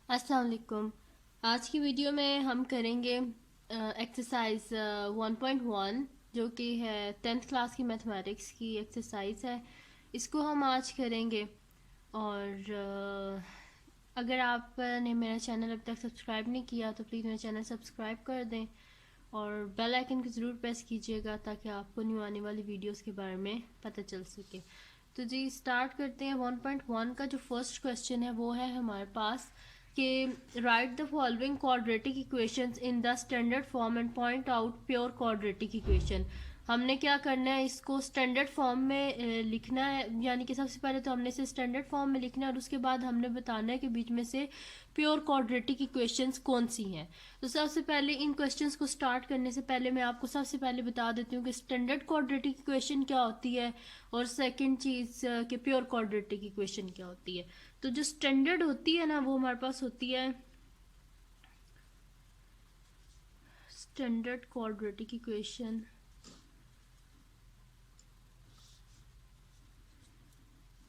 अस्सलाम वालेकुम। आज की वीडियो में हम करेंगे एक्सरसाइज 1.1 जो कि है 10th क्लास की मैथमेटिक्स की एक्सरसाइज है। इसको हम आज करेंगे। और अगर आपने मेरा चैनल अब तक सब्सक्राइब नहीं किया तो प्लीज़ मेरा चैनल सब्सक्राइब कर दें और बेल आइकन को ज़रूर प्रेस कीजिएगा ताकि आपको न्यू आने वाली वीडियोस के बारे में पता चल सके। तो जी स्टार्ट करते हैं। 1.1 का जो फर्स्ट क्वेश्चन है वो है हमारे पास कि right the following quadratic equations in the standard form and point out pure quadratic equation. हमने क्या करना है, इसको स्टैंडर्ड फॉर्म में लिखना है, यानी कि सबसे पहले तो हमने इसे स्टैंडर्ड फॉर्म में लिखना है और उसके बाद हमने बताना है कि बीच में से प्योर क्वाड्रेटिक इक्वेशंस कौन सी हैं। तो सबसे पहले इन क्वेश्चंस को स्टार्ट करने से पहले मैं आपको सबसे पहले बता देती हूँ कि स्टैंडर्ड क्वाड्रेटिक इक्वेशन क्या होती है और सेकंड चीज़ कि प्योर क्वाड्रेटिक इक्वेशन क्या होती है। तो जो स्टैंडर्ड होती है ना वो हमारे पास होती है स्टैंडर्ड क्वाड्रेटिक इक्वेशन।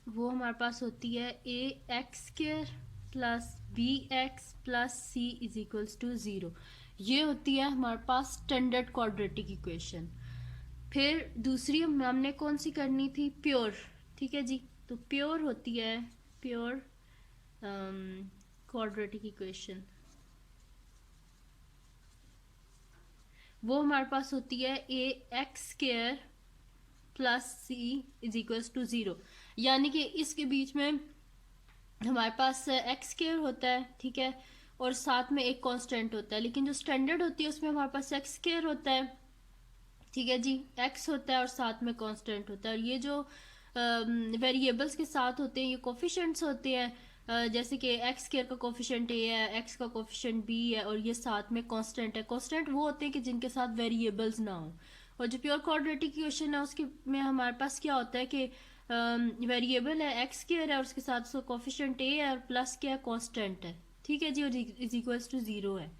वो हमारे पास होती है a x square plus b x plus c is equals to zero. ये होती है हमारे पास स्टैंडर्ड क्वाड्रेटिक इक्वेशन। फिर दूसरी हमने कौन सी करनी थी, प्योर। ठीक है जी, तो प्योर होती है प्योर क्वाड्रेटिक इक्वेशन। वो हमारे पास होती है a x square plus c is equals to zero, यानी कि इसके बीच में हमारे पास एक्स स्क्र होता है, ठीक है, और साथ में एक कांस्टेंट होता है। लेकिन जो स्टैंडर्ड होती है उसमें हमारे पास एक्स स्क्र होता है, ठीक है जी, एक्स होता है और साथ में कांस्टेंट होता है। और ये जो वेरिएबल्स के साथ होते हैं ये कोफिशिएंट्स होते हैं, जैसे कि एक्स स्क्र का कोफिशिएंट ए है, एक्स का कोफिशिएंट बी है और ये साथ में कांस्टेंट है। कांस्टेंट वो होते हैं कि जिनके साथ वेरिएबल्स ना हो। और जो प्योर क्वाड्रेटिक इक्वेशन है उसके में हमारे पास क्या होता है कि वेरिएबल है एक्स स्क्र है और उसके साथ उसका कोफिशिएंट ए है और प्लस क्या है, कांस्टेंट है, ठीक है जी, और इज इक्वल्स टू ज़ीरो है।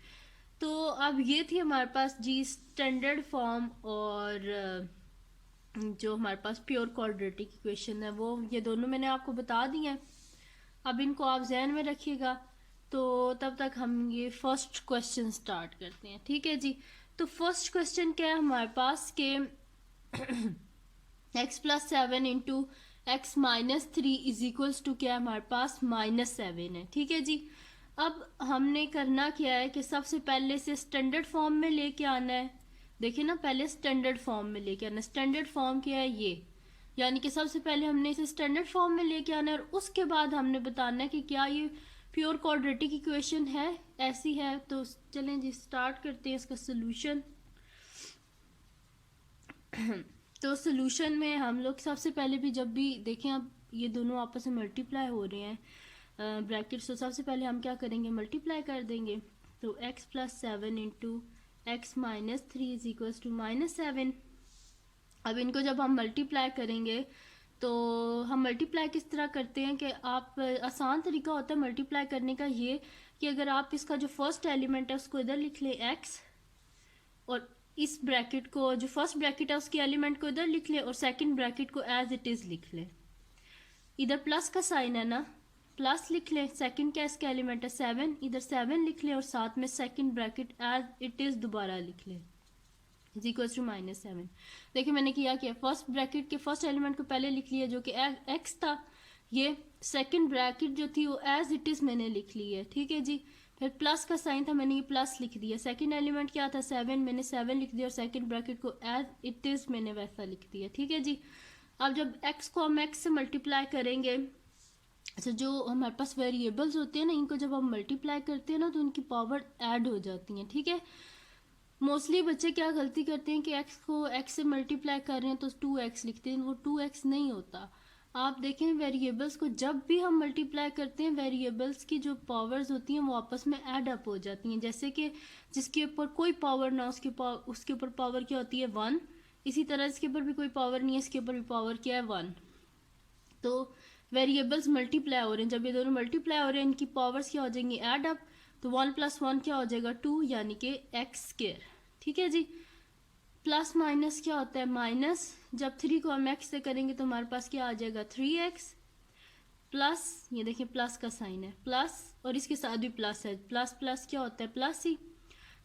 तो अब ये थी हमारे पास जी स्टैंडर्ड फॉर्म और जो हमारे पास प्योर क्वाड्रेटिक इक्वेशन है वो ये दोनों मैंने आपको बता दी हैं। अब इनको आप जहन में रखिएगा। तो तब तक हम ये फर्स्ट क्वेश्चन स्टार्ट करते हैं, ठीक है जी। तो फर्स्ट क्वेश्चन क्या है हमारे पास के x plus seven into x minus three is equals to क्या है हमारे पास -7 है, ठीक है जी। अब हमने करना क्या है कि सबसे पहले से स्टैंडर्ड फॉर्म में लेके आना है। देखिए ना, पहले स्टैंडर्ड फॉर्म में लेके आना है। स्टैंडर्ड फॉर्म क्या है ये, यानी कि सबसे पहले हमने इसे स्टैंडर्ड फॉर्म में लेके आना है और उसके बाद हमने बताना है कि क्या ये प्योर क्वाड्रेटिक इक्वेशन है, ऐसी है। तो चलें जी स्टार्ट करते हैं इसका सोल्यूशन। तो सोल्यूशन में हम लोग सबसे पहले भी जब भी देखें, अब ये दोनों आपस में मल्टीप्लाई हो रहे हैं ब्रैकेट्स, तो सबसे पहले हम क्या करेंगे, मल्टीप्लाई कर देंगे। तो x plus seven into x minus three is equals to -7। अब इनको जब हम मल्टीप्लाई करेंगे तो हम मल्टीप्लाई किस तरह करते हैं कि आप आसान तरीका होता है मल्टीप्लाई करने का ये कि अगर आप इसका जो फर्स्ट एलिमेंट है उसको इधर लिख लें x, और इस ब्रैकेट को जो फर्स्ट ब्रैकेट है उसके एलिमेंट को इधर लिख ले और सेकंड ब्रैकेट को एज इट इज लिख ले। इधर प्लस का साइन है ना, प्लस लिख ले। सेकंड क्या इसका एलिमेंट है 7, इधर 7 लिख ले और साथ में second bracket as it is दोबारा लिख ले, इज इक्वल टू -7। देखिए मैंने किया फर्स्ट ब्रैकेट के फर्स्ट एलिमेंट को पहले लिख लिया जो कि एक्स था, ये सेकंड ब्रैकेट जो थी वो एज इट इज मैंने लिख ली है, ठीक है जी। फिर प्लस का साइन था, मैंने ये प्लस लिख दिया। सेकंड एलिमेंट क्या था 7, मैंने 7 लिख दिया और सेकंड ब्रैकेट को एज इट इज मैंने वैसा लिख दिया, ठीक है जी। अब जब x को हम x से मल्टीप्लाई करेंगे, अच्छा जो हमारे पास वेरिएबल्स होते हैं ना इनको जब हम मल्टीप्लाई करते हैं ना तो उनकी पावर ऐड हो जाती हैं, ठीक है। मोस्टली बच्चे क्या गलती करते हैं कि x को x से मल्टीप्लाई कर रहे हैं तो 2x लिखते हैं, वो 2x नहीं होता। आप देखें वेरिएबल्स को जब भी हम मल्टीप्लाई करते हैं वेरिएबल्स की जो पावर्स होती हैं वो आपस में ऐड अप हो जाती हैं। जैसे कि जिसके ऊपर कोई पावर ना उसके ऊपर पावर क्या होती है 1, इसी तरह इसके ऊपर भी कोई पावर नहीं है, इसके ऊपर भी पावर क्या है 1। तो वेरिएबल्स मल्टीप्लाई हो रहे हैं, जब ये दोनों मल्टीप्लाई हो रहे हैं इनकी पावर्स क्या हो जाएंगी ऐड अप, तो 1 + 1 क्या हो जाएगा 2, यानी कि एक्स स्क्र, ठीक है जी। प्लस माइनस क्या होता है माइनस, जब 3 को हम x से करेंगे तो हमारे पास क्या आ जाएगा 3x, प्लस, ये देखिए प्लस का साइन है, प्लस और इसके साथ भी प्लस है, प्लस प्लस क्या होता है, प्लस ही।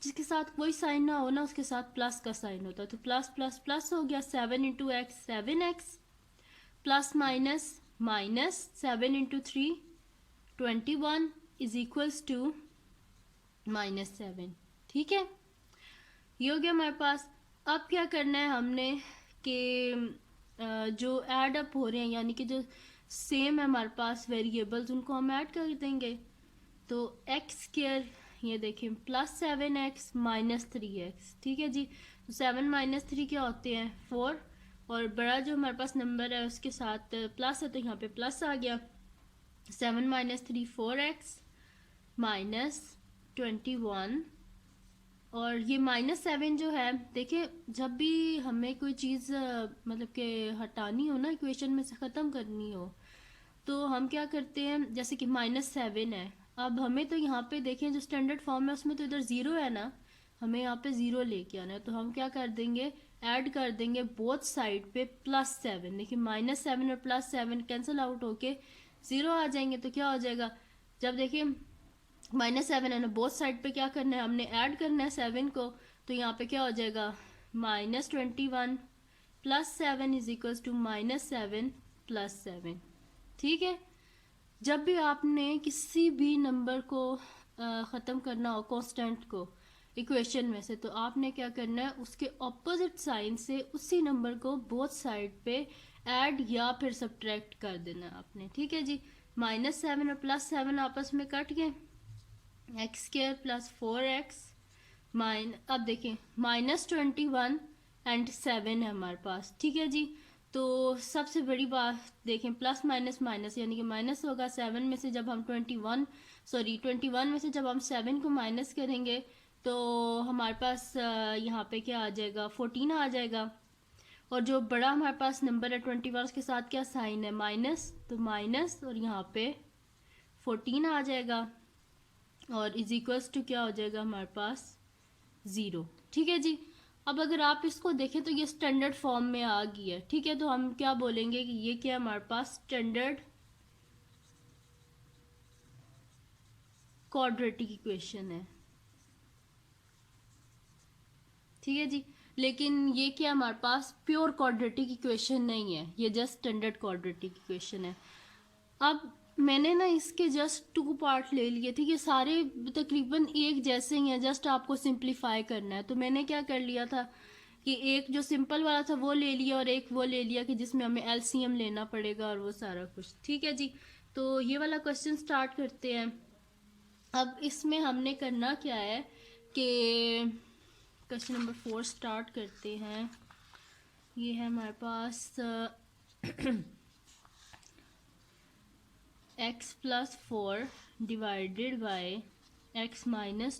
जिसके साथ कोई साइन ना हो ना उसके साथ प्लस का साइन होता है, तो प्लस प्लस प्लस हो गया, 7 × x 7x, plus minus minus 7 × 3 21 is equals to -7। ठीक है, ये हो गया हमारे पास। अब क्या करना है हमने कि जो ऐड अप हो रहे हैं यानी कि जो सेम है हमारे पास वेरिएबल्स उनको हम ऐड कर देंगे। तो एक्स स्क्वायर, ये देखें +7x -3x, ठीक है जी। तो 7 - 3 क्या होते हैं 4, और बड़ा जो हमारे पास नंबर है उसके साथ प्लस है तो यहाँ पे प्लस आ गया। 7 - 3 4x -21, और ये -7 जो है देखिए जब भी हमें कोई चीज़ मतलब कि हटानी हो ना इक्वेशन में से ख़त्म करनी हो तो हम क्या करते हैं, जैसे कि -7 है, अब हमें तो यहाँ पे देखें जो स्टैंडर्ड फॉर्म है उसमें तो इधर ज़ीरो है ना, हमें यहाँ पे ज़ीरो लेके आना है, तो हम क्या कर देंगे ऐड कर देंगे बोथ साइड पे +7। देखिए -7 और +7 कैंसिल आउट होके ज़ीरो आ जाएंगे, तो क्या हो जाएगा, जब देखिए -7 है ना बोथ साइड पे क्या करना है हमने ऐड करना है 7 को, तो यहाँ पे क्या हो जाएगा -21 +7 इज इक्वल्स टू -7 +7। ठीक है, जब भी आपने किसी भी नंबर को ख़त्म करना हो कांस्टेंट को इक्वेशन में से, तो आपने क्या करना है उसके ऑपोजिट साइन से उसी नंबर को बोथ साइड पे ऐड या फिर सब्ट्रैक्ट कर देना आपने। ठीक है जी, -7 और +7 आपस में कट गए, x² + 4x अब देखें -21 एंड 7 है हमारे पास। ठीक है जी, तो सबसे बड़ी बात देखें प्लस माइनस माइनस यानी कि माइनस होगा 7 में से जब हम 21 में से जब हम 7 को माइनस करेंगे तो हमारे पास यहाँ पे क्या आ जाएगा 14 आ जाएगा, और जो बड़ा हमारे पास नंबर है 21 उसके साथ क्या साइन है माइनस, तो माइनस और यहाँ पे 14 आ जाएगा, और इज इक्वल्स टू क्या हो जाएगा हमारे पास 0। ठीक है जी, अब अगर आप इसको देखें तो ये स्टैंडर्ड फॉर्म में आ गई है। ठीक है, तो हम क्या बोलेंगे कि ये क्या हमारे पास स्टैंडर्ड क्वाड्रेटिक इक्वेशन है। ठीक है जी, लेकिन ये क्या हमारे पास प्योर क्वाड्रेटिक इक्वेशन नहीं है, ये जस्ट स्टैंडर्ड क्वाड्रेटिक इक्वेशन है। अब मैंने ना इसके जस्ट 2 पार्ट ले लिए थे, ये सारे तकरीबन एक जैसे ही हैं, जस्ट आपको सिंप्लीफाई करना है। तो मैंने क्या कर लिया था कि एक जो सिंपल वाला था वो ले लिया और एक वो ले लिया कि जिसमें हमें एलसीएम लेना पड़ेगा और वो सारा कुछ। ठीक है जी, तो ये वाला क्वेश्चन स्टार्ट करते हैं। अब इसमें हमने करना क्या है कि क्वेश्चन नंबर 4 स्टार्ट करते हैं। ये है हमारे पास x + 4 divided by x -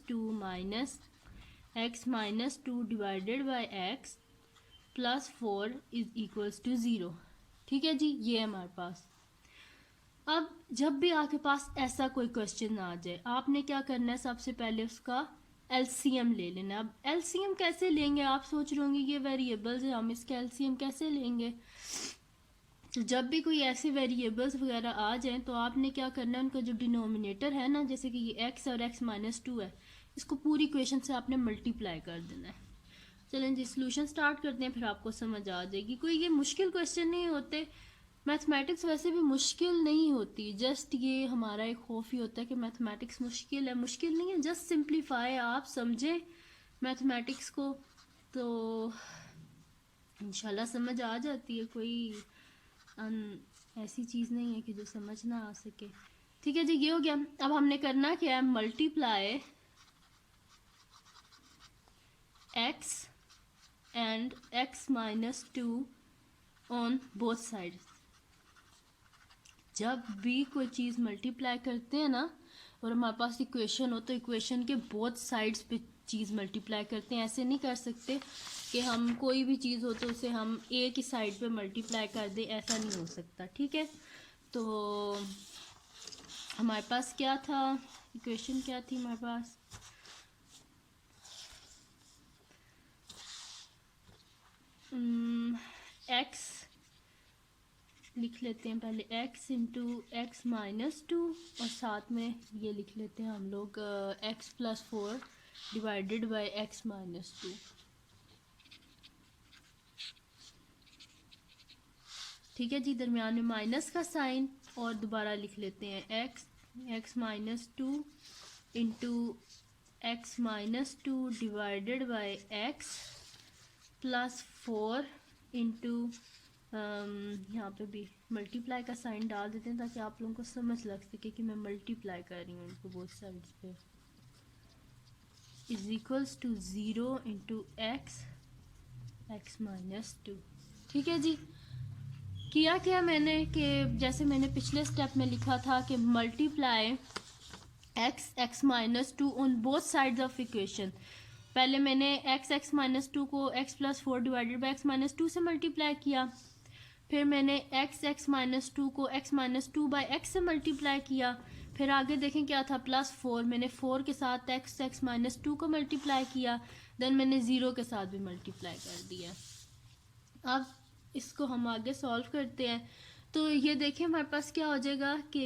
2 minus x - 2 divided by x + 4 is equals to 0। ठीक है जी, ये है हमारे पास। अब जब भी आपके पास ऐसा कोई क्वेश्चन आ जाए आपने क्या करना है, सबसे पहले उसका एलसीएम ले लेना। अब एलसीएम कैसे लेंगे, आप सोच रहे होंगे ये वेरिएबल्स है हम इसका एलसीएम कैसे लेंगे। तो जब भी कोई ऐसे वेरिएबल्स वगैरह आ जाएं तो आपने क्या करना है, उनका जो डिनोमिनेटर है ना, जैसे कि ये x और x - 2 है, इसको पूरी इक्वेशन से आपने मल्टीप्लाई कर देना है। चलें जी सॉल्यूशन स्टार्ट करते हैं, फिर आपको समझ आ जाएगी। कोई ये मुश्किल क्वेश्चन नहीं होते, मैथमेटिक्स वैसे भी मुश्किल नहीं होती, जस्ट ये हमारा एक खौफ ही होता है कि मैथमेटिक्स मुश्किल है। मुश्किल नहीं है, जस्ट सिंप्लीफाई, आप समझें मैथमेटिक्स को तो इंशाल्लाह समझ आ जाती है। कोई ऐसी चीज़ नहीं है कि जो समझ ना आ सके। ठीक है जी, ये हो गया। अब हमने करना क्या है, multiply x and x - 2 on both sides. जब भी कोई चीज़ मल्टीप्लाई करते हैं ना और हमारे पास इक्वेशन हो तो इक्वेशन के बोथ साइड्स पे चीज़ मल्टीप्लाई करते हैं। ऐसे नहीं कर सकते कि हम कोई भी चीज़ हो तो उसे हम एक ही साइड पे मल्टीप्लाई कर दें, ऐसा नहीं हो सकता। ठीक है, तो हमारे पास क्या था, इक्वेशन क्या थी हमारे पास, x लिख लेते हैं पहले x into x minus two और साथ में ये लिख लेते हैं हम लोग x plus 4 divided by x minus 2। ठीक है जी, दरमियान में माइनस का साइन और दोबारा लिख लेते हैं x minus 2 into x minus 2 divided by x plus 4 into यहाँ पे भी मल्टीप्लाई का साइन डाल देते हैं ताकि आप लोगों को समझ लग सके कि मैं मल्टीप्लाई कर रही हूँ इनको बोथ साइड्स पे। Is equals to 0 into x minus 2। ठीक है जी, किया क्या मैंने कि जैसे मैंने पिछले स्टेप में लिखा था कि multiply x minus 2 on both sides of equation. पहले मैंने एक्स माइनस 2 को x plus 4 divided by x minus 2 से मल्टीप्लाई किया, फिर मैंने एक्स माइनस 2 को x माइनस 2 बाई एक्स से मल्टीप्लाई किया, फिर आगे देखें क्या था प्लस 4, मैंने 4 के साथ एक्स माइनस 2 को मल्टीप्लाई किया, देन मैंने 0 के साथ भी मल्टीप्लाई कर दिया। अब इसको हम आगे सॉल्व करते हैं। तो ये देखें हमारे पास क्या हो जाएगा कि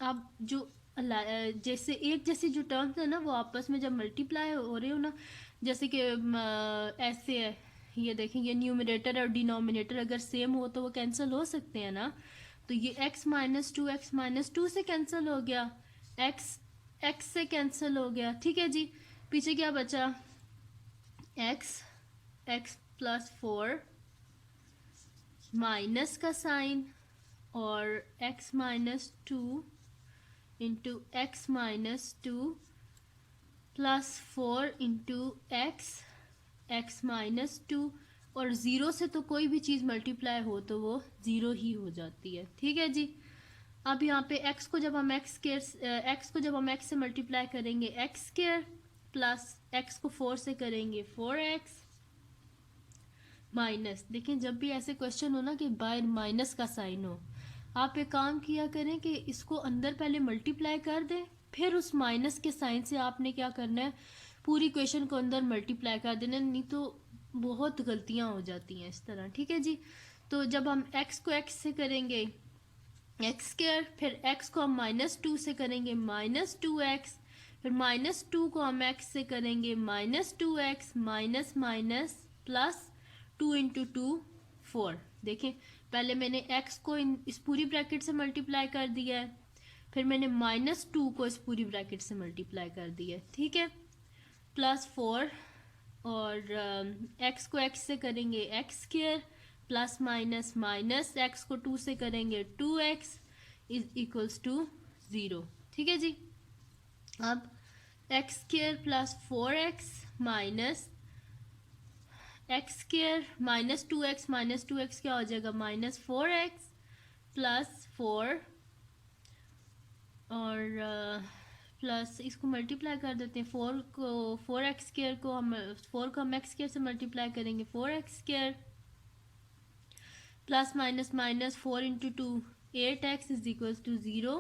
अब जो जैसे एक जैसी जो टर्म्स है ना वो आपस में जब मल्टीप्लाई हो रहे हो ना, जैसे कि ऐसे है, ये देखें ये न्यूमरेटर और डिनोमिनेटर अगर सेम हो तो वो कैंसिल हो सकते हैं ना। तो ये x माइनस 2 से कैंसिल हो गया, x से कैंसिल हो गया। ठीक है जी, पीछे क्या बचा x प्लस 4 माइनस का साइन और x minus 2 into x minus 2 plus 4 into x minus 2, और 0 से तो कोई भी चीज़ मल्टीप्लाई हो तो वो 0 ही हो जाती है। ठीक है जी, अब यहाँ पे x को जब हम x से मल्टीप्लाई करेंगे x स्क्वायर प्लस x को 4 से करेंगे 4x माइनस, देखें जब भी ऐसे क्वेश्चन हो ना कि बाय माइनस का साइन हो, आप एक काम किया करें कि इसको अंदर पहले मल्टीप्लाई कर दें, फिर उस माइनस के साइन से आपने क्या करना है पूरी इक्वेशन को अंदर मल्टीप्लाई कर देना, नहीं तो बहुत गलतियां हो जाती हैं इस तरह। ठीक है जी, तो जब हम x को x से करेंगे एक्स स्क्वायर, फिर x को हम माइनस 2 से करेंगे माइनस 2x, फिर माइनस 2 को हम x से करेंगे minus 2x minus minus plus 2 into 2 4। देखें पहले मैंने x को इस पूरी ब्रैकेट से मल्टीप्लाई कर दिया है, फिर मैंने माइनस 2 को इस पूरी ब्रैकेट से मल्टीप्लाई कर दिया है। ठीक है, प्लस 4 और x को x से करेंगे x square plus minus minus x को 2 से करेंगे 2x इज इक्वल्स टू 0। ठीक है जी, अब x square plus 4x minus x square minus 2x क्या हो जाएगा माइनस 4x प्लस 4 और प्लस इसको मल्टीप्लाई कर देते हैं 4x स्क्वायर को हम 4 को हम x स्क्वायर से मल्टीप्लाई करेंगे 4x square plus minus minus 4 into 2 8x is equals to 0,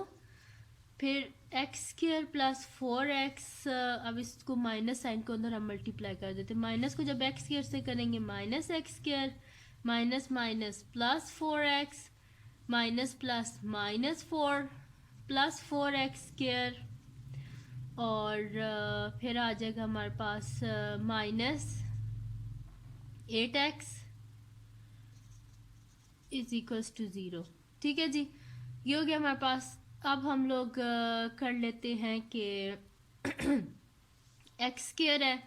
फिर एक्स स्क्वायर प्लस 4x, अब इसको माइनस साइन को अंदर हम मल्टीप्लाई कर देते हैं, माइनस को जब एक्स स्क्वायर से करेंगे minus x square minus minus plus 4x minus plus minus 4 plus 4x square और फिर आ जाएगा हमारे पास minus 8x is equals to 0। ठीक है जी, ये हो गया हमारे पास। अब हम लोग कर लेते हैं कि एक्स स्क्वायर है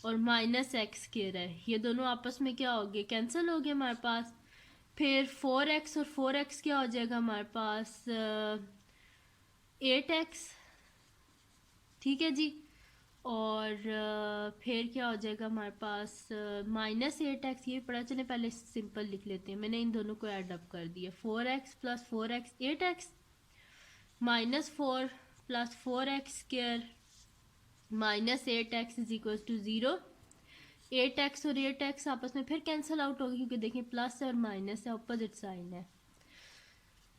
और माइनस एक्स स्क्वायर है, ये दोनों आपस में क्या हो गए कैंसिल हो गए हमारे पास, फिर 4x और 4x क्या हो जाएगा हमारे पास 8x। ठीक है जी, और फिर क्या हो जाएगा हमारे पास माइनस 8x, ये पता चले पहले सिंपल लिख लेते हैं, मैंने इन दोनों को ऐड अप कर दिया 4x plus 4x 8x minus 4 plus 4x square minus 8x is equal to 0। 8x और 8x आपस में फिर कैंसिल आउट होगी क्योंकि देखें प्लस है और माइनस है, अपोजिट साइन है,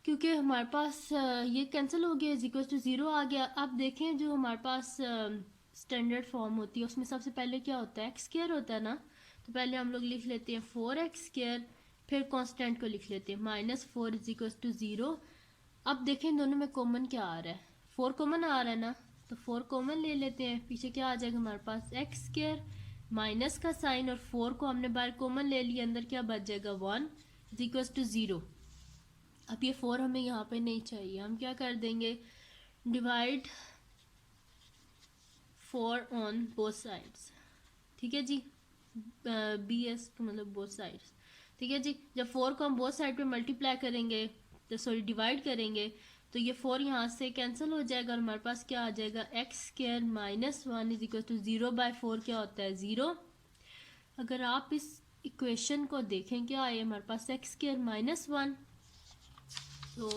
क्योंकि हमारे पास ये कैंसिल हो गया इज इक्वल टू 0 आ गया। अब देखें जो हमारे पास स्टैंडर्ड फॉर्म होती है उसमें सबसे पहले क्या होता है एक्स स्क्वायर होता है ना, तो पहले हम लोग लिख लेते हैं 4x स्क्वायर फिर कांस्टेंट को लिख लेते हैं, -4 इज इक्वल टू 0। अब देखें दोनों में कॉमन क्या आ रहा है, 4 कॉमन आ रहा है ना, तो 4 कॉमन ले लेते हैं। पीछे क्या आ जाएगा हमारे पास, एक्स स्क्वायर, माइनस का साइन और 4 को हमने बाहर कॉमन ले लिया, अंदर क्या बच जाएगा 1 इज इक्वल टू 0। अब ये 4 हमें यहाँ पे नहीं चाहिए, हम क्या कर देंगे, डिवाइड 4 ऑन बोथ साइड्स, ठीक है जी, बी एस मतलब बोथ साइड्स, ठीक है जी। जब 4 को हम बोथ साइड पे मल्टीप्लाई करेंगे, तो सॉरी डिवाइड करेंगे, तो ये 4 यहाँ से कैंसिल हो जाएगा और हमारे पास क्या आ जाएगा, x square -1 is equal to 0/4 क्या होता है 0। अगर आप इस इक्वेशन को देखें क्या आए हमारे पास, एक्स स्क्वायर -1, तो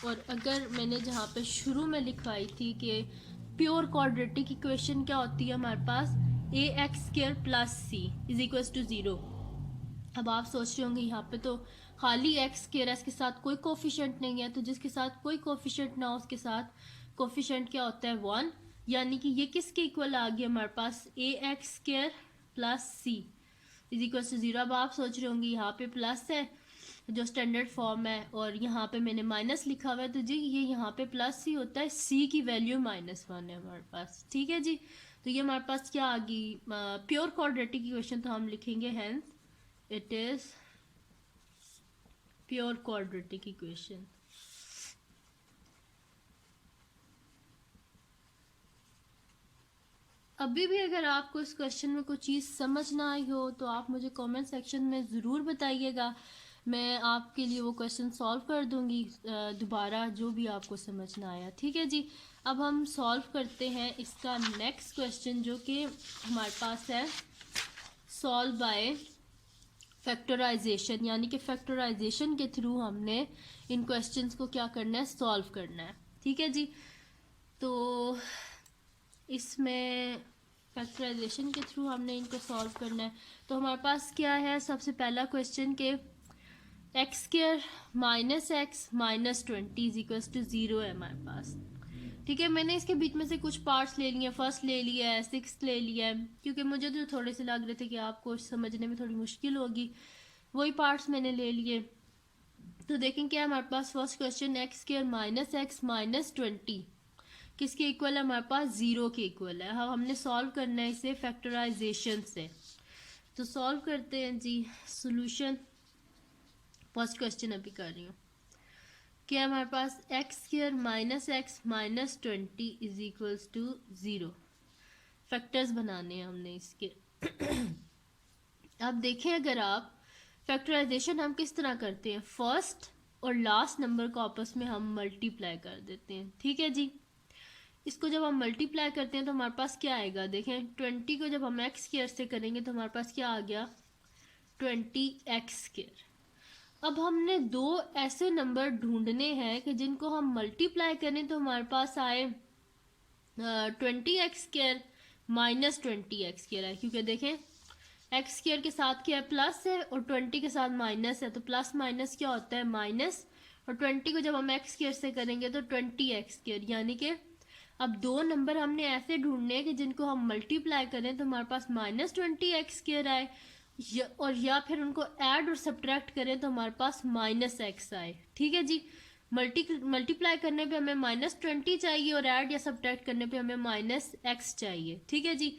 और अगर मैंने जहाँ पे शुरू में लिखवाई थी कि प्योर क्वाड्रेटिक इक्वेशन क्या होती है हमारे पास, a x square plus c is equal to 0। अब आप सोच रहे होंगे यहाँ पे तो खाली एक्स स्क्वायर है, इसके साथ कोई कोफिशिएंट नहीं है, तो जिसके साथ कोई कोफिशिएंट ना हो उसके साथ कोफिशिएंट क्या होता है 1, यानी कि ये किसके इक्वल आ गया हमारे पास, a x square plus c is equal to 0। अब आप सोच रहे होंगे यहाँ पे प्लस है जो स्टैंडर्ड फॉर्म है और यहाँ पे मैंने माइनस लिखा हुआ है, तो जी ये यहाँ पे प्लस ही होता है, सी की वैल्यू -1 है हमारे पास, ठीक है जी। तो ये हमारे पास क्या आ गई, प्योर क्वाड्रेटिक इक्वेशन, तो हम लिखेंगे hence it is pure quadratic equation. अभी भी अगर आपको इस क्वेश्चन में कोई चीज़ समझ ना आई हो तो आप मुझे कमेंट सेक्शन में ज़रूर बताइएगा, मैं आपके लिए वो क्वेश्चन सॉल्व कर दूंगी दोबारा, जो भी आपको समझ ना आया, ठीक है जी। अब हम सॉल्व करते हैं इसका नेक्स्ट क्वेश्चन, जो कि हमारे पास है सॉल्व बाय फैक्टराइजेशन, यानी कि फैक्टराइजेशन के थ्रू हमने इन क्वेश्चंस को क्या करना है, सॉल्व करना है, ठीक है जी। तो इसमें फैक्टराइजेशन के थ्रू हमने इनको सॉल्व करना है, तो हमारे पास क्या है, सबसे पहला क्वेश्चन के x square -x -20 is equal to 0 है हमारे पास, ठीक है। मैंने इसके बीच में से कुछ पार्ट्स ले लिए, फर्स्ट ले लिया है, सिक्स्थ ले लिया है, क्योंकि मुझे तो थोड़े से लग रहे थे कि आपको समझने में थोड़ी मुश्किल होगी, वही पार्ट्स मैंने ले लिए। तो देखें क्या हमारे पास first question, x square -x -20 किसके इक्वल है हमारे पास, 0 के इक्वल है। अब हमने सॉल्व करना है इसे फैक्टराइजेशन से, तो सॉल्व करते हैं जी। सोल्यूशन फर्स्ट क्वेश्चन अभी कर रही हूँ, क्या हमारे पास x square -x -20 is equals to 0, factors बनाने हैं हमने इसके। अब देखें अगर आप फैक्टराइजेशन हम किस तरह करते हैं, फर्स्ट और लास्ट नंबर को आपस में हम मल्टीप्लाई कर देते हैं, ठीक है जी। इसको जब हम मल्टीप्लाई करते हैं तो हमारे पास क्या आएगा, देखें 20 को जब हम एक्स स्क्वायर से करेंगे तो हमारे पास क्या आ गया, 20x स्क्वायर। अब हमने दो ऐसे नंबर ढूंढने हैं कि जिनको हम मल्टीप्लाई करें तो हमारे पास आए 20x स्क्वायर -20x स्क्वायर है, क्योंकि देखें एक्स स्क्वायर के साथ क्या है, प्लस है, और 20 के साथ माइनस है, तो प्लस माइनस क्या होता है, माइनस, और 20 को जब हम एक्स स्क्वायर से करेंगे तो 20x स्क्वायर, यानी कि अब दो नंबर हमने ऐसे ढूंढने हैं कि जिनको हम मल्टीप्लाई करें तो हमारे पास -20x स्क्वायर आए, और या फिर उनको ऐड और सब्ट्रैक्ट करें तो हमारे पास -x आए, ठीक है जी। मल्टीप्लाई करने पे हमें -20 चाहिए और ऐड या सब्ट्रैक्ट करने पे हमें -x चाहिए, ठीक है जी।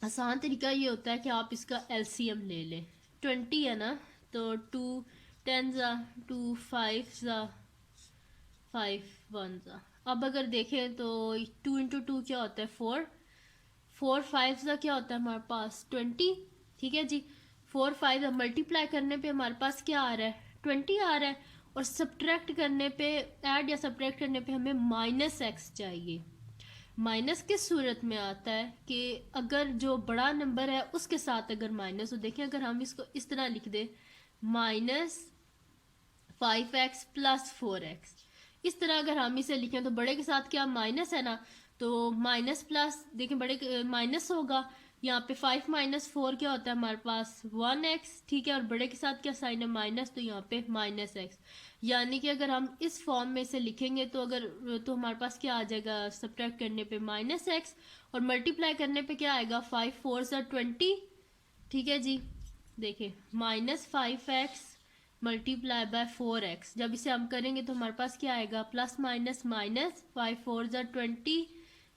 आसान तरीका ये होता है कि आप इसका एलसीएम ले लें, 20 है ना, तो 2 10 2 5 5 1 अब अगर देखें तो 2 इंटू 2 क्या होता है 4 4 5 क्या होता है हमारे पास 20, ठीक है जी। 4 5 मल्टीप्लाई करने पे हमारे पास क्या आ रहा है 20 आ रहा है, और सब्ट्रैक्ट करने पे, ऐड या सब्ट्रैक्ट करने पे हमें -x चाहिए। माइनस किस सूरत में आता है कि अगर जो बड़ा नंबर है उसके साथ अगर माइनस हो, देखें अगर हम इसको इस तरह लिख दें -5x + 4x, इस तरह अगर हम इसे लिखें तो बड़े के साथ क्या माइनस है ना, तो माइनस प्लस, देखें बड़े माइनस होगा, यहाँ पे 5 - 4 क्या होता है हमारे पास 1x, ठीक है, और बड़े के साथ क्या साइन है माइनस, तो यहाँ पे -x, यानी कि अगर हम इस फॉर्म में इसे लिखेंगे तो तो हमारे पास क्या आ जाएगा, सब्ट्रैक्ट करने पे -x और मल्टीप्लाई करने पे क्या आएगा 5 4 20, ठीक है जी। देखिए -5x मल्टीप्लाई बाय 4x, जब इसे हम करेंगे तो हमारे पास क्या आएगा, plus minus minus, 5 4 = 20,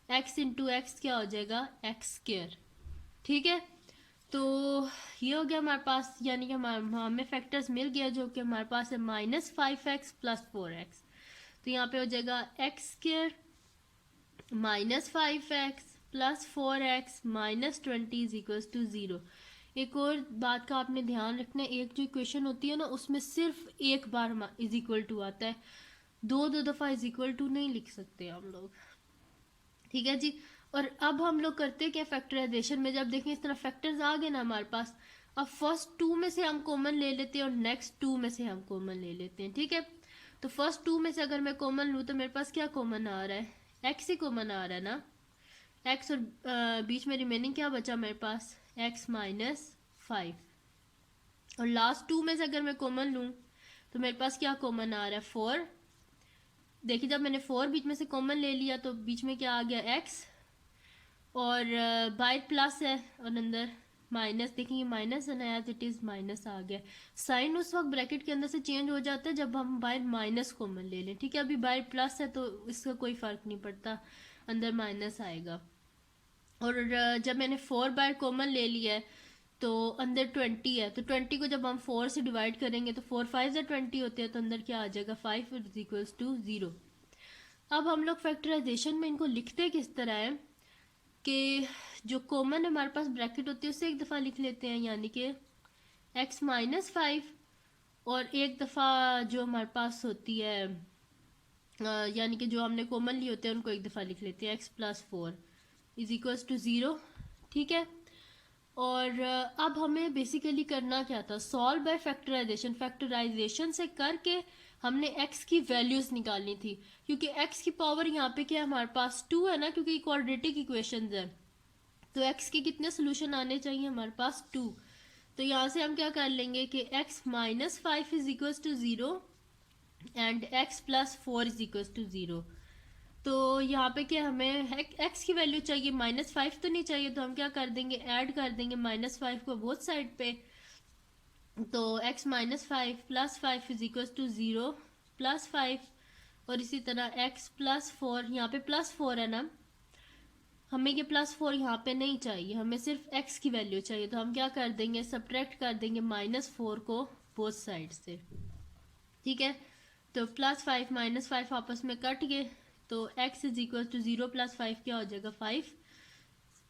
x into x क्या हो जाएगा, एक्स स्क्वायर। ठीक है, तो ये हो गया हमारे पास, यानी कि हमें फैक्टर्स मिल गया जो कि हमारे पास है -5x प्लस 4x। तो यहाँ पे हो जाएगा x square -5x plus 4x -20 is equals to 0। एक और बात का आपने ध्यान रखना है, एक जो इक्वेशन होती है ना उसमें सिर्फ एक बार इज इक्वल टू आता है, दो दफा इज इक्वल टू नहीं लिख सकते हम लोग। ठीक है जी। और अब हम लोग करते हैं क्या, फैक्टराइजेशन में जब देखें इस तरह फैक्टर्स आ गए ना हमारे पास, अब फर्स्ट टू में से हम कॉमन ले लेते हैं और नेक्स्ट टू में से हम कॉमन ले लेते हैं। ठीक है, तो फर्स्ट टू में से अगर मैं कॉमन लूँ तो मेरे पास क्या कॉमन आ रहा है, एक्स ही कॉमन आ रहा है ना, एक्स, और बीच में रिमेनिंग क्या बचा मेरे पास, एक्स -5। और लास्ट टू में से अगर मैं कॉमन लूँ तो मेरे पास क्या कॉमन आ रहा है, 4। देखिए जब मैंने 4 बीच में से कॉमन ले लिया तो बीच में क्या आ गया, एक्स, और बाहर प्लस है और अंदर माइनस, देखिए माइनस है ना, एज इट इज़ माइनस आ गया। साइन उस वक्त ब्रैकेट के अंदर से चेंज हो जाता है जब हम बाहर माइनस कॉमन ले लें। ठीक है, अभी बाहर प्लस है तो इसका कोई फ़र्क नहीं पड़ता, अंदर माइनस आएगा। और जब मैंने 4 बाहर कॉमन ले लिया है तो अंदर 20 है, तो 20 को जब हम 4 से डिवाइड करेंगे तो 4 5 20 होते हैं, तो अंदर क्या आ जाएगा, 5 इज इक्वल्स टू 0। अब हम लोग फैक्टराइजेशन में इनको लिखते किस तरह है कि जो कॉमन हमारे पास ब्रैकेट होती है उससे एक दफ़ा लिख लेते हैं, यानी कि x -5, और एक दफ़ा जो हमारे पास होती है यानी कि जो हमने कॉमन लिए होते हैं उनको एक दफ़ा लिख लेते हैं, x +4 इज इक्वल्स टू 0। ठीक है, और अब हमें बेसिकली करना क्या था, सॉल्व बाय फैक्टराइजेशन। फैक्टराइजेशन से करके हमने x की वैल्यूज़ निकालनी थी, क्योंकि x की पावर यहाँ पे क्या है हमारे पास 2 है ना, क्योंकि क्वाड्रेटिक इक्वेशन है, तो x के कितने सोल्यूशन आने चाहिए हमारे पास 2। तो यहाँ से हम क्या कर लेंगे कि x -5 is equals to 0 and x +4 is equals to 0। तो यहाँ पे क्या हमें x की वैल्यू चाहिए, -5 तो नहीं चाहिए, तो हम क्या कर देंगे, ऐड कर देंगे -5 को बोथ साइड पे। तो x -5 +5 इज इक्वल्स टू 0 +5, और इसी तरह x +4, यहाँ पे +4 है ना, हमें ये +4 यहाँ पे नहीं चाहिए, हमें सिर्फ x की वैल्यू चाहिए, तो हम क्या कर देंगे, सब्ट्रैक्ट कर देंगे -4 को बोथ साइड से। ठीक है, तो +5 -5 आपस में कट गए, तो x इज इक्वल टू 0 +5 क्या हो जाएगा, 5,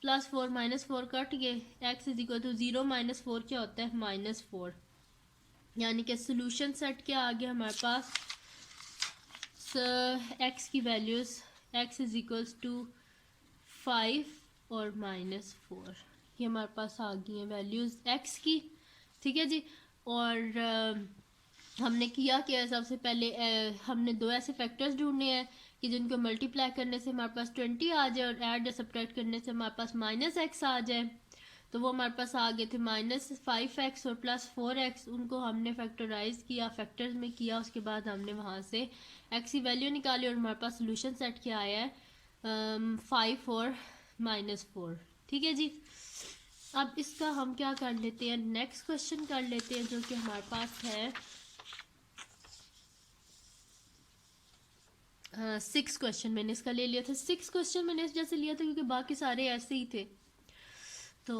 +4 -4 कट गए, x इज इक्वल टू 0 -4 क्या होता है, -4। यानी कि सोल्यूशन सेट क्या आ गया हमारे पास, x की values, x is equals to 5 और -4, ये हमारे पास आ गई हैं वैल्यूज़ x की। ठीक है जी, और हमने किया क्या, सबसे पहले हमने दो ऐसे फैक्टर्स ढूंढने हैं कि जिनको मल्टीप्लाई करने से हमारे पास 20 आ जाए और ऐड या सब्ट्रैक्ट करने से हमारे पास -x आ जाए। तो वो हमारे पास आ गए थे -5x और +4x, उनको हमने फैक्टराइज किया, फैक्टर्स में किया, उसके बाद हमने वहाँ से x की वैल्यू निकाली और हमारे पास सोल्यूशन सेट क्या आया है, 5 और -4। ठीक है जी, अब इसका हम क्या कर लेते हैं, नेक्स्ट क्वेश्चन कर लेते हैं, जो कि हमारे पास है 6 क्वेश्चन मैंने इसका ले लिया था। 6 क्वेश्चन मैंने इस जैसे लिया था क्योंकि बाकी सारे ऐसे ही थे। तो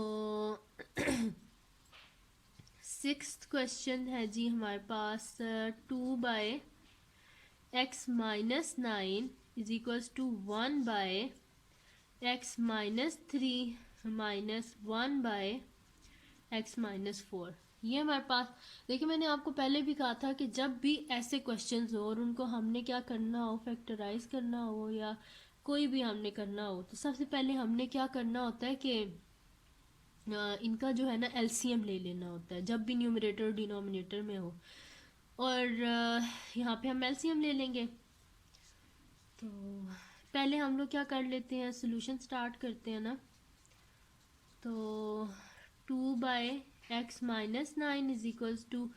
6th क्वेश्चन है जी हमारे पास 2/x -9 is equals to 1/x -3 -1/x -4। ये हमारे पास, देखिए मैंने आपको पहले भी कहा था कि जब भी ऐसे क्वेश्चंस हो और उनको हमने क्या करना हो, फैक्टराइज करना हो या कोई भी हमने करना हो, तो सबसे पहले हमने क्या करना होता है कि इनका जो है ना एलसीएम ले लेना होता है जब भी न्यूमरेटर और डिनोमिनेटर में हो, और यहाँ पे हम एलसीएम ले लेंगे। तो पहले हम लोग क्या कर लेते हैं, सोल्यूशन स्टार्ट करते हैं ना। तो 2/x -9 is equals to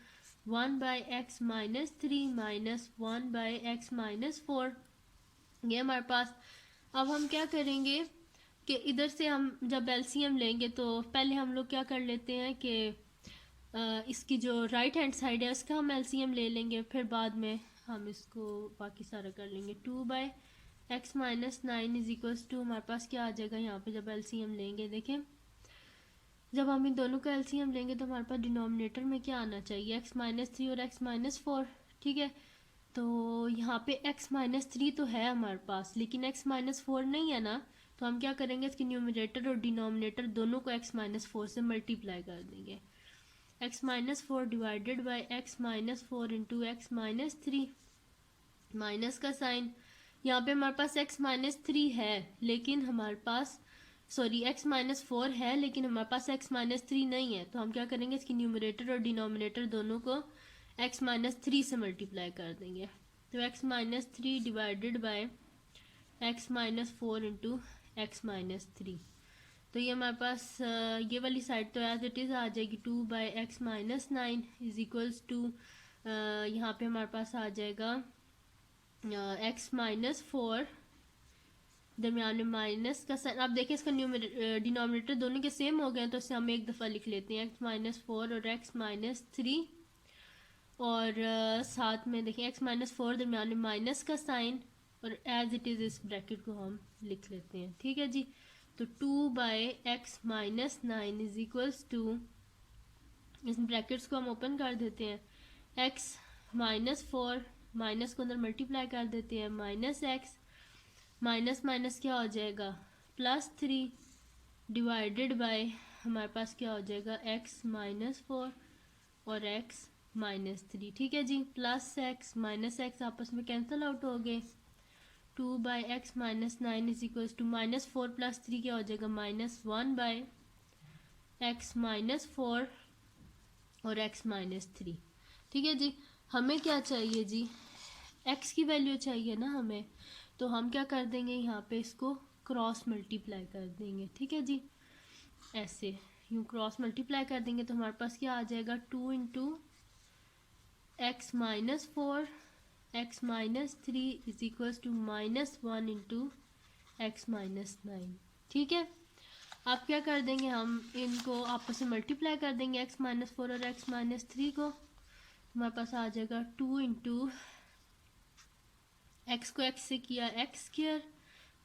1/x -3 -1/x -4, ये हमारे पास। अब हम क्या करेंगे कि इधर से हम जब एलसीएम लेंगे तो पहले हम लोग क्या कर लेते हैं कि इसकी जो राइट हैंड साइड है उसका हम एलसीएम ले लेंगे, फिर बाद में हम इसको बाकी सारा कर लेंगे। 2/x minus 9 is equals to हमारे पास क्या आ जाएगा यहाँ पे जब एलसीएम लेंगे। देखें जब हम इन दोनों का एलसीएम लेंगे तो हमारे पास डिनोमिनेटर में क्या आना चाहिए, x माइनस 3 और x माइनस 4। ठीक है, तो यहाँ पे x माइनस 3 तो है हमारे पास, लेकिन x माइनस 4 नहीं है ना, तो हम क्या करेंगे इसके न्यूमरेटर और डिनोमिनेटर दोनों को x माइनस 4 से मल्टीप्लाई कर देंगे। x minus 4 divided by x minus 4 into x minus 3, minus का साइन, यहाँ पे हमारे पास x माइनस 3 है लेकिन हमारे पास x माइनस 4 है लेकिन हमारे पास x माइनस 3 नहीं है, तो हम क्या करेंगे इसकी न्यूमरेटर और डिनोमिनेटर दोनों को x माइनस 3 से मल्टीप्लाई कर देंगे। तो x minus 3 divided by x minus 4 into x minus 3, तो ये हमारे पास ये वाली साइड तो एज इट इज़ आ जाएगी 2/x minus 9 is equals to यहाँ पे हमारे पास आ जाएगा x माइनस 4 दरमियान में माइनस का साइन। आप देखें इसका डिनोमिनेटर दोनों के सेम हो गए हैं, तो इसे हम एक दफ़ा लिख लेते हैं x माइनस 4 और x माइनस 3, और साथ में देखें x माइनस 4 दरमियान में माइनस का साइन, और एज इट इज़ इस ब्रैकेट को हम लिख लेते हैं। ठीक है जी, तो 2/x minus 9 is equals to, इस ब्रैकेट्स को हम ओपन कर देते हैं, x माइनस 4 माइनस को अंदर मल्टीप्लाई कर देते हैं, माइनस x माइनस माइनस क्या हो जाएगा प्लस 3 डिवाइडेड बाय हमारे पास क्या हो जाएगा x माइनस 4 और x माइनस 3। ठीक है जी, प्लस x माइनस x आपस में कैंसिल आउट हो गए। 2/x minus 9 is equals to minus 4 plus 3 क्या हो जाएगा माइनस 1/x माइनस 4 और x माइनस 3। ठीक है जी, हमें क्या चाहिए जी, x की वैल्यू चाहिए ना हमें, तो हम क्या कर देंगे यहाँ पे इसको क्रॉस मल्टीप्लाई कर देंगे। ठीक है जी, ऐसे यूँ क्रॉस मल्टीप्लाई कर देंगे तो हमारे पास क्या आ जाएगा 2 into x minus 4 x minus 3 is equals to minus 1 into x minus 9। ठीक है, आप क्या कर देंगे, हम इनको आपस में मल्टीप्लाई कर देंगे एक्स माइनस 4 और एक्स माइनस 3 को, हमारे पास आ जाएगा 2 इंटू एक्स को एक्स से किया x square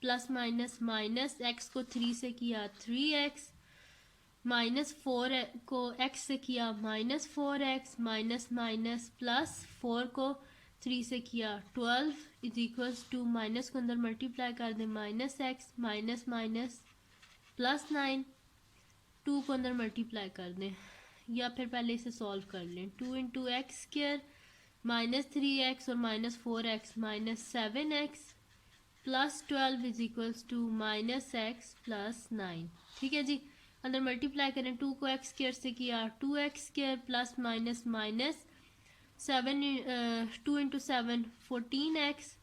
plus minus minus x को 3 से किया 3x माइनस 4 को x से किया minus 4x minus minus plus 4 को 3 से किया 12 इज इक्वल्स टू, माइनस को अंदर मल्टीप्लाई कर दें minus x minus minus plus 9, 2 को अंदर मल्टीप्लाई कर दें, या फिर पहले इसे सॉल्व कर लें। 2 into x square minus 3x और minus 4x minus 7x plus 12 is equals to minus x plus 9। ठीक है जी, अंदर मल्टीप्लाई करें, 2 को x स्क्वायर से किया 2x square plus minus minus 2 into 7 14x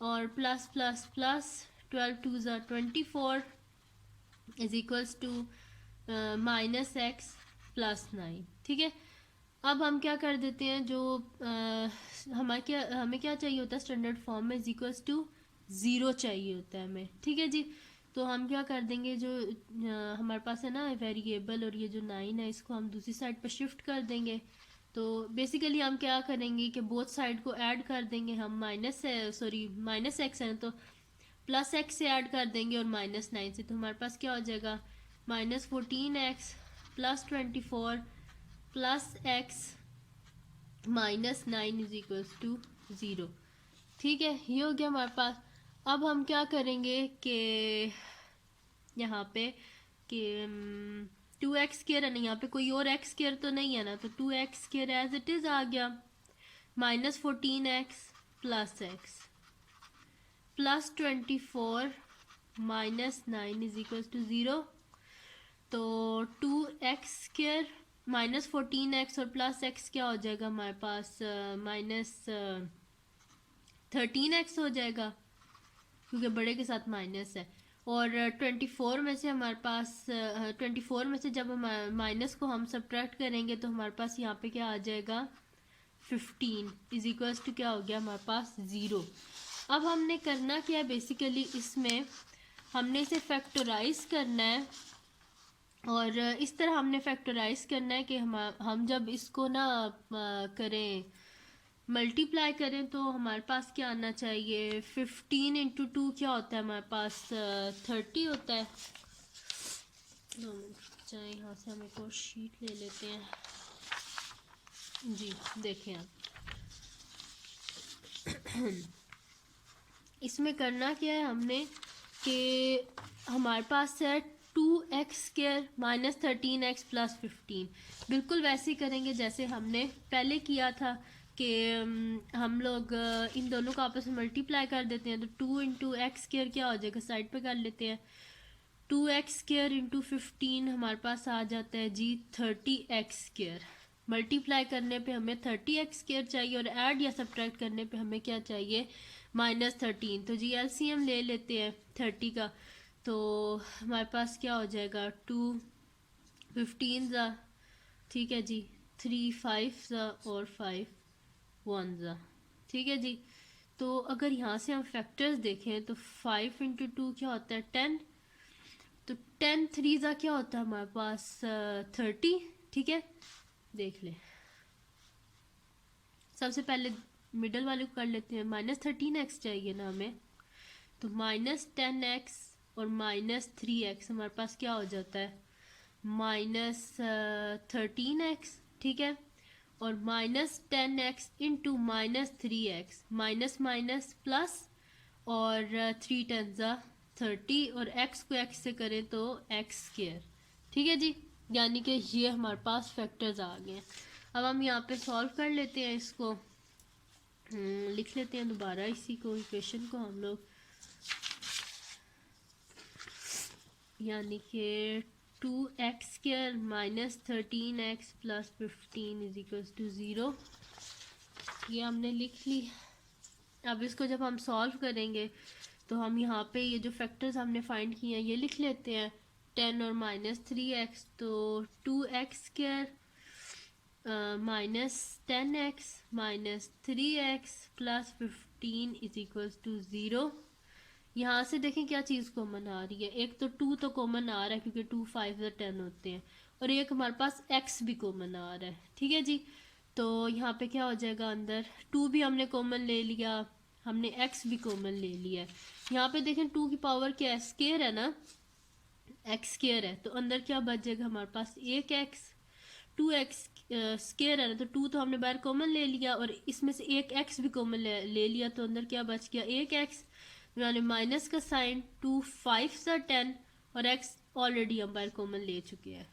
और प्लस प्लस प्लस 12 2 ज़ा 24 is equals to minus x plus 9। ठीक है, अब हम क्या कर देते हैं, जो हमें क्या चाहिए होता है स्टैंडर्ड फॉर्म में, इज इक्वल्स टू 0 चाहिए होता है हमें। ठीक है जी, तो हम क्या कर देंगे, जो हमारे पास है ना वेरिएबल और ये जो 9 है इसको हम दूसरी साइड पर शिफ्ट कर देंगे। तो बेसिकली हम क्या करेंगे कि बोथ साइड को ऐड कर देंगे, हम माइनस एक्स है तो प्लस एक्स से ऐड कर देंगे और माइनस 9 से, तो हमारे पास क्या हो जाएगा minus 14x plus 24 plus x minus 9 is equals to 0। ठीक है, ये हो गया हमारे पास। अब हम क्या करेंगे कि यहाँ पे कि 2x स्क्वायर है ना, यहाँ पे कोई और x स्क्वायर तो नहीं है ना, तो 2x square as it is आ गया, minus 14x plus x plus 24 minus 9 is equals to 0। तो 2x स्क्वायर माइनस 14x और प्लस x क्या हो जाएगा हमारे पास माइनस 13x हो जाएगा, क्योंकि बड़े के साथ माइनस है, और 24 में से हमारे पास 24 में से जब हम माइनस को हम सब्ट्रैक्ट करेंगे तो हमारे पास यहाँ पे क्या आ जाएगा 15 इज इक्वल्स टू क्या हो गया हमारे पास 0। अब हमने करना क्या है, बेसिकली इसमें हमने इसे फैक्टराइज करना है और इस तरह हमने फैक्टराइज करना है कि हम जब इसको ना करें मल्टीप्लाई करें तो हमारे पास क्या आना चाहिए 15 इंटू 2 क्या होता है हमारे पास 30 होता है। चाहे यहाँ से हम एक और शीट ले लेते हैं जी। देखें आप इसमें करना क्या है हमने कि हमारे पास है 2x² माइनस 13x प्लस 15। बिल्कुल वैसे ही करेंगे जैसे हमने पहले किया था कि हम लोग इन दोनों को आपस में मल्टीप्लाई कर देते हैं। तो 2 इंटू एक्स स्क्र क्या हो जाएगा, साइड पे कर लेते हैं। 2x² इंटू 15 हमारे पास आ जाता है जी 30x²। मल्टीप्लाई करने पे हमें 30x² चाहिए और ऐड या सब्ट्रैक्ट करने पे हमें क्या चाहिए -13। तो जी एलसीएम ले लेते हैं 30 का। तो हमारे पास क्या हो जाएगा 2 15 ज़ा, ठीक है जी, 3 5 ज़ा और 5 1 ज़ा, ठीक है जी। तो अगर यहाँ से हम फैक्टर्स देखें तो 5 इंटू 2 क्या होता है 10। तो 10 3 ज़ा क्या होता है हमारे पास 30, ठीक है। देख लें सबसे पहले मिडल वाले को कर लेते हैं। -13x चाहिए ना हमें, तो -10x और -3x हमारे पास क्या हो जाता है -13x, ठीक है। और -10x into -3x, minus minus plus और 3 10 30 और x को x से करें तो x², ठीक है जी। यानी कि ये हमारे पास फैक्टर्स आ गए हैं। अब हम यहाँ पे सॉल्व कर लेते हैं इसको। लिख लेते हैं दोबारा इसी को, इक्वेशन को हम लोग, यानी कि 2x² minus 13x plus 15 is equals to 0। ये हमने लिख ली। अब इसको जब हम सॉल्व करेंगे तो हम यहाँ पे ये जो फैक्टर्स हमने फाइंड किए हैं ये लिख लेते हैं 10 और -3x। तो 2x² -10x -3x plus 15 is equals to 0। यहाँ से देखें क्या चीज़ कॉमन आ रही है। एक तो 2 तो कॉमन आ रहा है क्योंकि 2 5 या 10 होते हैं, और एक हमारे पास x भी कॉमन आ रहा है, ठीक है जी। तो यहाँ पे क्या हो जाएगा, अंदर 2 भी हमने कॉमन ले लिया, हमने x भी कॉमन ले लिया है। यहाँ पे देखें 2 की पावर क्या है, स्क्वायर है ना, x² है। तो अंदर क्या बच जाएगा हमारे पास एक x, 2x स्क्वायर है ना, तो 2 तो हमने बाहर कॉमन ले लिया और इसमें से एक x भी कॉमन ले लिया, तो अंदर क्या बच गया एक x, यानी माइनस का साइन। 2 5 सा 10 और x ऑलरेडी हम बाहर कॉमन ले चुके हैं।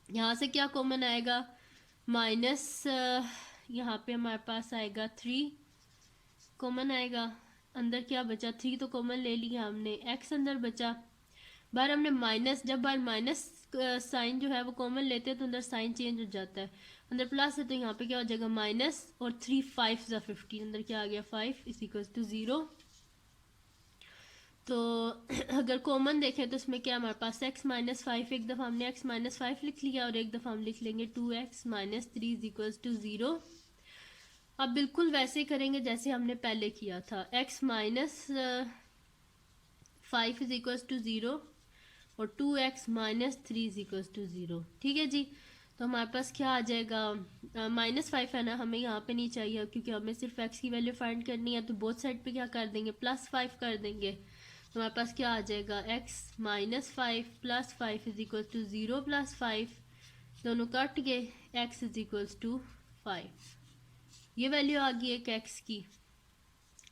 यहाँ से क्या कॉमन आएगा, माइनस यहाँ पे हमारे पास आएगा 3 कॉमन आएगा। अंदर क्या बचा, 3 तो कॉमन ले लिया हमने, x अंदर बचा। बाहर हमने माइनस, जब बाहर माइनस साइन जो है वो कॉमन लेते हैं तो अंदर साइन चेंज हो जाता है। अंदर प्लस है तो यहाँ पे क्या हो जाएगा माइनस, और 3 5 ज़ा 15, अंदर क्या आ गया 5 इज इक्वल टू 0। तो अगर कॉमन देखें तो इसमें क्या हमारे पास x -5, एक दफ़ा हमने x -5 लिख लिया और एक दफ़ा हम लिख लेंगे 2x -3 इज इक्वल टू 0। अब बिल्कुल वैसे ही करेंगे जैसे हमने पहले किया था, x -5 इज इक्वल टू 0 और 2x -3 इज इक्वल टू 0, ठीक है जी। तो हमारे पास क्या आ जाएगा, -5 है ना, हमें यहाँ पे नहीं चाहिए क्योंकि हमें सिर्फ x की वैल्यू फाइंड करनी है। तो बोथ साइड पे क्या कर देंगे, +5 कर देंगे। तो हमारे पास क्या आ जाएगा, x -5 + 5 इज इक्वल टू 0 + 5, दोनों कट गए, x इज इक्वल टू 5। ये वैल्यू आ गई एक x की,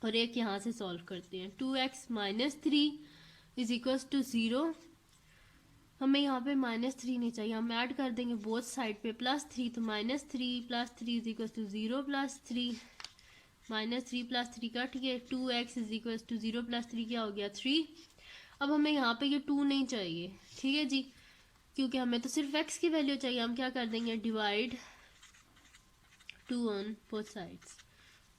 और एक यहाँ से सॉल्व करते हैं। 2x -3 इज इक्वल टू 0, हमें यहाँ पे -3 नहीं चाहिए, हम ऐड कर देंगे बोथ साइड पे +3, तो -3 + 3 इज इक्वल टू 0 + 3, -3 + 3 कट गए, 2x इज इक्वल टू 0 + 3 क्या हो गया 3। अब हमें यहाँ पे ये 2 नहीं चाहिए, ठीक है जी, क्योंकि हमें तो सिर्फ x की वैल्यू चाहिए। हम क्या कर देंगे, डिवाइड 2 ऑन बोथ साइड्स।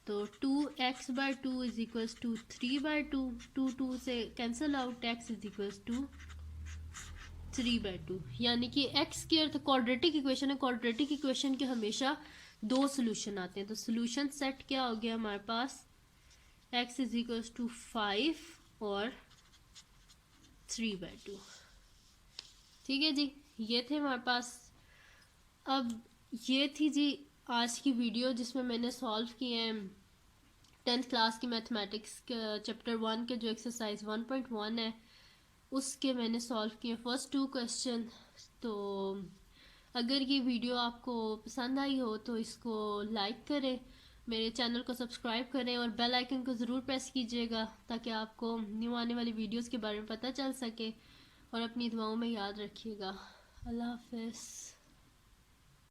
तो 2x/2 इज इक्वल टू 3/2, 2 से cancel out, x is equal to 3/2, यानी कि x² तो क्वाड्रेटिक इक्वेशन है। क्वाड्रेटिक इक्वेशन के हमेशा 2 सोल्यूशन आते हैं। तो सोल्यूशन सेट क्या हो गया हमारे पास, x इज इक्वल टू 5 और 3/2, ठीक है जी, ये थे हमारे पास। अब ये थी जी आज की वीडियो जिसमें मैंने सॉल्व किए हैं 10th क्लास की मैथमेटिक्स के चैप्टर 1 के जो एक्सरसाइज 1.1 है उसके मैंने सॉल्व किए फर्स्ट 2 क्वेश्चन। तो अगर ये वीडियो आपको पसंद आई हो तो इसको लाइक करें, मेरे चैनल को सब्सक्राइब करें और बेल आइकन को ज़रूर प्रेस कीजिएगा ताकि आपको न्यू आने वाली वीडियोस के बारे में पता चल सके। और अपनी दुआओं में याद रखिएगा। अल्लाह हाफ़िज़।